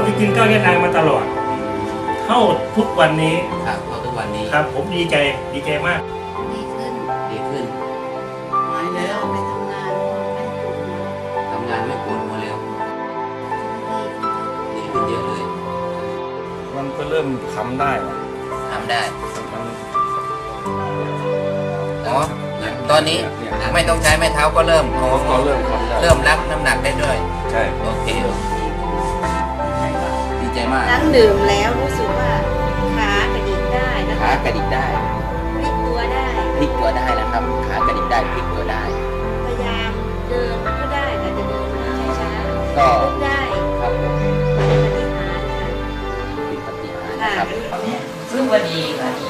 ผมจะกินก้าวยะนางมาตลอดเท่าทุกวันนี้ ครับเท่าทุกวันนี้ ครับผมดีใจมาก ดีขึ้น หายแล้วไปทำงานไม่ปวดหัว ทำงานไม่ปวดหัวแล้วดีขึ้นเยอะเลย มันก็เริ่มทำได้ ทำได้อ๋อตอนนี้ไม่ต้องใช้ไม้เท้าก็เริ่มโอ้ ก็เริ่มทำได้ เริ่มรับน้ำหนักได้ด้วย ใช่ โอเคดีใจมาก นั่งดื่มแล้วรู้สึกว่าขากระดิกได้นะ ขากระดิกได้ พลิกตัวได้ พลิกตัวได้แล้วครับขากระดิกได้พลิกตัวได้ พยายามเดินก็ได้แต่จะเดินช้าๆ ก็ ลุกได้ ครับผม ปฏิหารย์ค่ะ เป็นปฏิหารย์ ค่ะ นะครับ ซึ่งว่าดีค่ะดี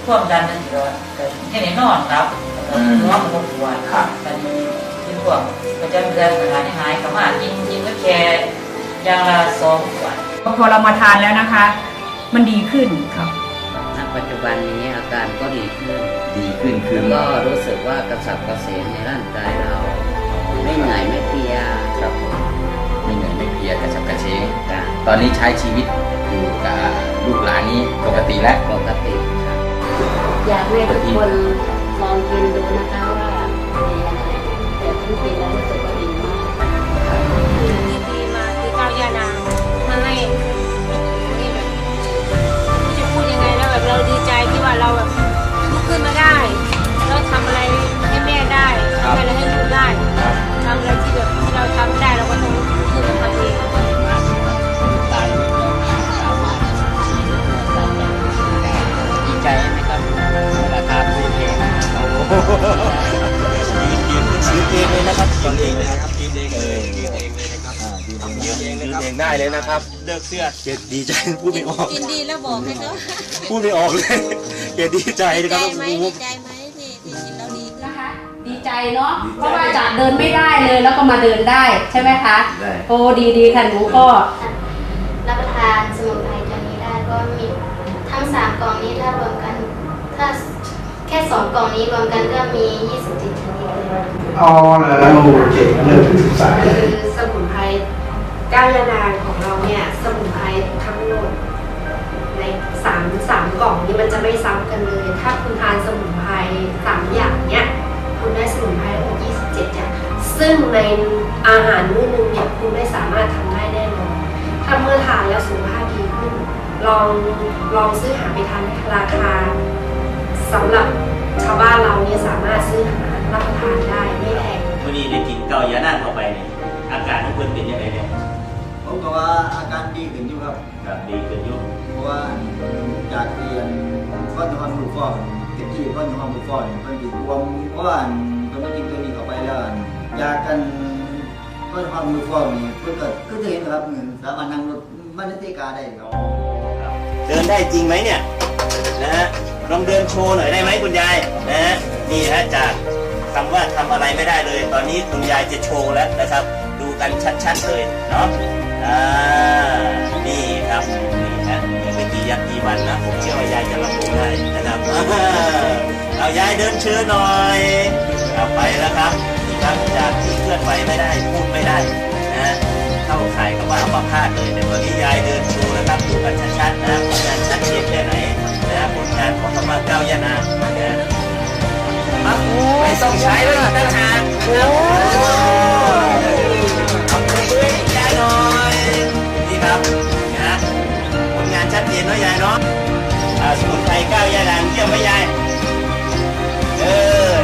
ท่วมดันนั่นเดียวแต่แค่ไหนนอนครับน้องมันปวดค่ะแต่ดีที่พวกประจำเดือนสถานหายสามารถกินก็แค่ยาละ2 ขวด พอเรามาทานแล้วนะคะ มันดีขึ้นครับ ณปัจจุบันนี้อาการก็ดีขึ้น ดีขึ้นคือ แล้วก็รู้สึกว่ากระสับกระเสงในร่างกายเรา ไม่เหนื่อยไม่เพลีย ครับผมไม่เหนื่อยไม่เพลียกระฉับกระเฉง จ้ะ ตอนนี้ใช้ชีวิตอยู่กับลูกหลานนี้ปกติแล้ว ปกติครับ อยากให้ทุกคนลองกินดูนะคะว่าดียังไงแต่ฉันกินแล้วรู้สึกว่าดีมากดีมาคือก้าวยานางมาให้นี่แบบจะพูดยังไงแล้วแบบเราดีใจที่ว่าเราแบบลุกขึ้นมาได้เราทำอะไรให้แม่ได้ทำอะไรให้ลูกได้ทำอะไรที่แบบที่เราทำได้เราก็ต้องลุกขึ้นมาทำเอง ดีใจไหมครับราคาซื้อเอง ซื้อเองเลยนะครับกินเองเลยนะครับกินเองเลยกินเองเลยนะครับกินเองได้เลยนะครับเลิกเสื้อเกดดีใจพูดไม่ออก กินดีแล้วบอกให้เขา พูดไม่ออกเลยเกดดีใจนะครับ ดีใจไหมที่กินแล้วดี นะคะดีใจเนาะเพราะว่าจากเดินไม่ได้เลยแล้วก็มาเดินได้ใช่ไหมคะโอ้ดีค่ะหนูก็ รับประทานสมุนไพรตัวนี้ได้ก็มีทั้ง3 กล่องนี้ถ้ารวมกัน ถ้าแค่2 กล่องนี้รวมกันก็มี27 ชนิดเลย อ๋อแล้วโอเคเริ่มศึกษา คือสมุนไพรก้าวยานางของเราเนี่ยสมุนไพรทั้งหมดใน3 กล่องนี้มันจะไม่ซ้ำกันเลย ถ้าคุณทานสมุนไพร3 อย่างเนี้ยคุณได้สมุนไพรทั้งหมด27 อย่างซึ่งในอาหารมื้อนึงเนี่ยคุณไม่สามารถทำได้แน่นอนถ้าเมื่อทานแล้วสุขภาพดีขึ้นลองซื้อหาไปทานราคาสำหรับชาวบ้านเราเนี่ยสามารถซื้อหารับประทานได้ไม่แพง มื่อนี้ได้กินเก้ายานาเข้าไปเนี่ยอาการของเพิ่นเป็นยังไงเนี่ย ผมก็ว่าอาการดีขึ้นอยู่ครับ ครับดีขึ้นอยู่ เพราะว่าจากเรียนก้อนความรู้ฟอกเต็มที่ก้อนความรู้ฟอกเนี่ยเพิ่นติดรวมเพราะว่าเพิ่นไม่กินตัวนี้เข้าไปแล้วยากันก้อนความรู้ฟอกนี่เพิ่นก็จะเห็นนะครับเหมือนสามารถนั่งรถมานาฬิกาได้ครับ เดินได้จริงไหมเนี่ยนะฮะลองเดินโชว์หน่อยได้ไหมคุณยายนะฮะนี่ฮะจากคำว่าทำอะไรไม่ได้เลย ตอนนี้คุณยายจะโชว์แล้วนะครับ ดูกันชัดๆเลยเนาะนี่ครับนี่ฮะอีกไม่กี่วันนะผมเชื่อว่ายายจะรับรู้ได้นะครับเอายายเดินเชิญหน่อยเอาไปแล้วครับนี่ครับจากที่เคลื่อนไหวไม่ได้พูดไม่ได้นะเข้าข่ายกับว่าอัมพาตเลยแต่วันนี้ยายเดินโชว์นะครับดูกันชัดๆนะผลงานชัดเจนแค่ไหนนะผลงานของคำว่าก้าวยานางนะไม่ต้องใช้แล้วนะฮะเอาไปด้วยยายหน่อยนี่ครับนะผลงานชัดเจนเนาะยายเนาะสมุนไพรก้าวยานางเยี่ยมไหมยาย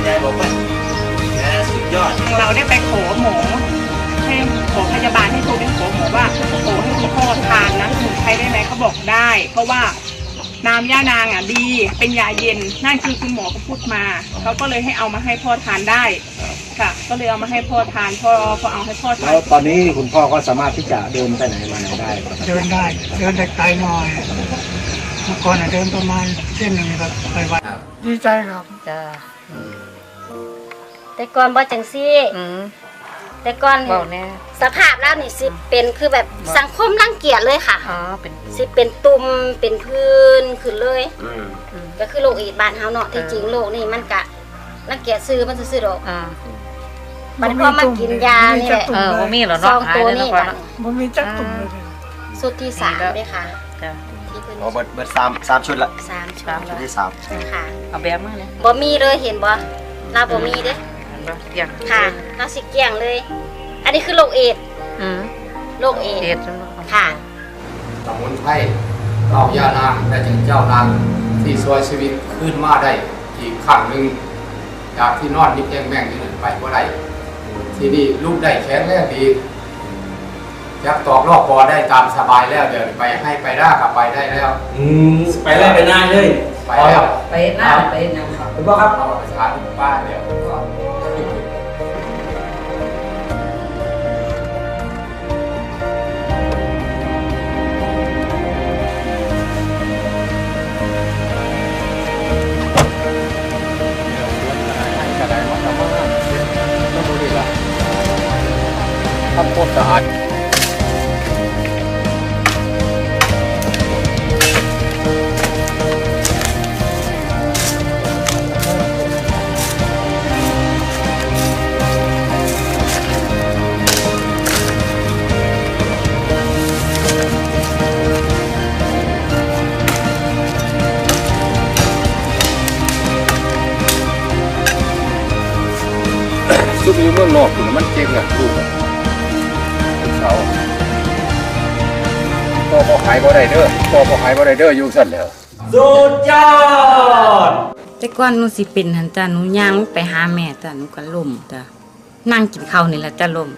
ยายบอกว่าสุดยอด เราได้ไปขอหมอให้ขอพยาบาลให้โทรไปขอหมอว่าขอให้คุณพ่อทานนะสมุนไพรได้ไหมเขาบอกได้ เพราะว่าน้ำย่านางดีเป็นยาเย็นนั่นคือคุณหมอก็พูดมาเขาก็เลยให้เอามาให้พ่อทานได้ค่ะ ก็เลยเอามาให้พ่อทานพอเอาให้พ่อทาน แล้วตอนนี้คุณพ่อก็สามารถที่จะเดินไปไหนมาไหนได้ เดินได้ไกลหน่อยเมื่อก่อนเดินประมาณเส้นหนึ่งครับไปวัดดีใจครับ จ้าแต่ก่อนบ่จังซี่แต่ก่อนนี่สภาพแล้วนี่สิเป็นคือแบบสังคมรังเกียจเลยค่ะสิเป็นตุ่มเป็นพื้นขึ้นเลยก็คือโรคเอดส์บ้านเฮาเนาะที่จริงโรคนี่มันกะรังเกียจซื้อมันซื่อๆดอกมันพอมากินยานี่แหละ บ่มีหรอ ซ เนาะ องตัวนี่กัน บ่มีจักตุ่มเลย สุดที่3ด้วยค่ะที่เพิ่น อ๋อเบิด3ชุดละ 3 ชุด ชุดที่3 ค่ะ เอาแบบมาเลย บ่มีเลยเห็นบ่เราบ่มีเด้ เกี่ยง ค่ะเราสิเกี่ยงเลย อันนี้คือโรคเอดส์โรคเอดส์ค่ะ สมุนไพรเหล่ายานางและจึงเจ้านางที่ช่วยชีวิตขึ้นมาได้อีกครั้งหนึ่งจากที่นอนนิบแย่งแม่งที่หนึ่งไปว่าได้ที่นี่ลูกได้แข็งแรงดียักตอกลอกคอได้ตามสบายแล้วเดี๋ยวไปให้ไปได้กับไปได้แล้ว ไปไล่ไปหน้าเลย ไปแล้ว ไปหน้าไปยังครับ คุณพ่อครับเอาไปสถานบ้านเดี๋ยวก็ ทำความสะอาดซุปอยู่เมืองนอกอยู่มันเก่งอ่ะลูกอ่ะเขาพ่อขายบ่ได้เด้อพ่อขายบ่ได้เด้ออยู่สั่นแล้ว สุดยอด แต่ก่อนหนูสิเป็นหันจ้ะหนูย่างไปหาแม่จ้ะหนูก็ล้มจ้ะนั่งกินข้าวนี่แหละจ้ะล้ม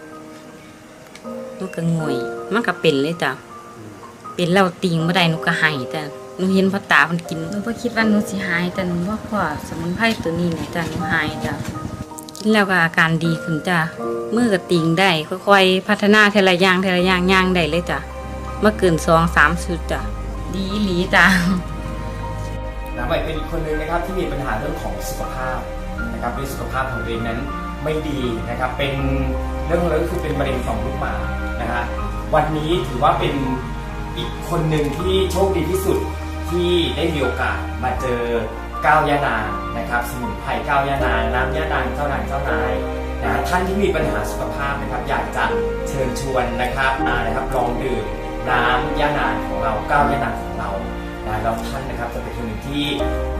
หนูก็งวยมันก็เป็นเลยจ้ะเป็นแล้วติงบ่ได้หนูก็หายจ้ะหนูเห็นพ่อตาเพิ่นกินหนูบ่คิดว่าหนูสิหายแต่หนูว่าพ่อสมุนไพรตัวนี้เนี่ยจ้ะหนูหายจ้ะกินแล้วก็อาการดีขึ้นจ้ะมือก็ติงได้ค่อยๆพัฒนาทีละอย่างย่างได้เลยจ้ะเมื่อเกิน2-3 ชุดจ้ะดีอีหลีจ้ะ น้ำใหม่เป็นอีกคนนึงนะครับที่มีปัญหาเรื่องของสุขภาพนะครับด้วยสุขภาพของตัวเองนั้นไม่ดีนะครับเป็นเรื่องเลยก็คือเป็นมะเร็งต่อมลูกหมากนะฮะวันนี้ถือว่าเป็นอีกคนหนึ่งที่โชคดีที่สุดที่ได้มีโอกาสมาเจอก้าวยานางนะครับสมุนไพรก้าวยานางน้ำยานางเจ้านางเจ้านายนะท่านที่มีปัญหาสุขภาพนะครับอยากจะเชิญชวนนะครับลองดื่มน้ำยานางของเราก้าวยานางของเราแล้วท่านนะครับจะเป็นคนหนึ่งที่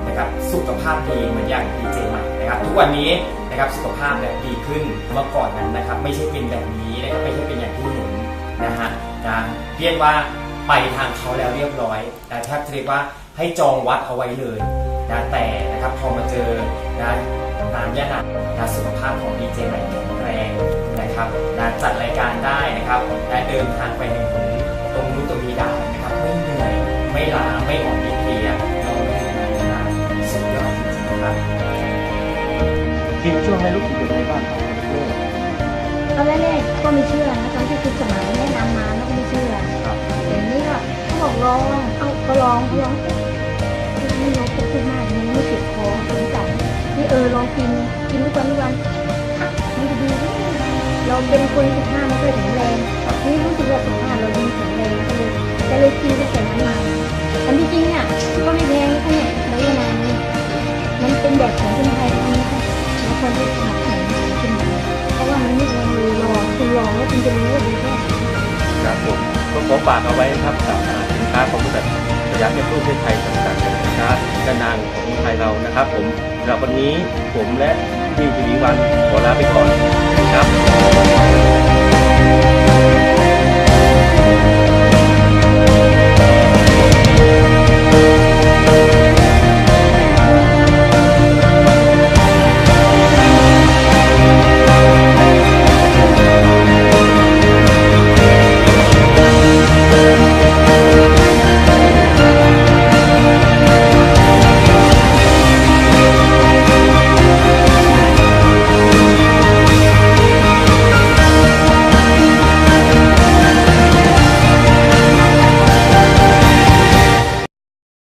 นะครับสุขภาพดีเหมือนอย่างดีเจใหม่นะครับทุกวันนี้นะครับสุขภาพแบบดีขึ้นเมื่อก่อนนั้นนะครับไม่ใช่เป็นแบบนี้นะครับไม่ใช่เป็นอย่างที่เห็นนะฮะเรียกว่าไปทางเขาแล้วเรียบร้อยแทบจะเรียกว่าให้จองวัดเอาไว้เลยนะแต่นะครับพอมาเจอน้ำยานางสุขภาพของดีเจใหม่แข็งแรงนะครับจัดรายการได้นะครับเดินทางไปในหนตรงนู้นตรงนี้ได้นะครับไม่เหนื่อยไม่ล้าไม่อ่อนไม่เพลียเราไม่ถึงนานสุดยอดจริงๆครับ กินช่วงให้ลูกกินเป็นไงบ้างครับ ตอนแรกๆก็ไม่เชื่อนะตอนที่คุณสมัยแนะนำมาก็ไม่เชื่อแต่นี่ก็เขาบอกลองก็ลองไม่ลองก็พูดมากมันไม่ติดคอสงสัยนี่ลองกินทุกวันมันจะดีเราเป็นคนสุขภาพไม่ค่อยแข็งแรงนี่รู้สึกว่าสุขภาพเราดีแข็งแรงก็เลยกินตั้งแต่นั้นมาอันที่จริงเนี่ยก็ไม่แพงนะเนี่ยระยะนานเนี่ยมันเป็นแบบของคนไทยนี่ค่ะแล้วคนที่สนับสนุนขึ้นมาเพราะว่ามันไม่แพงเลยลองแล้วคุณจะรู้ว่าดีแค่ไหน ครับผมก็ขอฝากเอาไว้ครับกับสินค้าของบริษัทสยามเม็ดรูปประเทศไทยจำกัดสินค้ายานางของไทยเรานะครับผมสำหรับวันนี้ผมและพี่ชวีวันขอลาไปก่อนครับ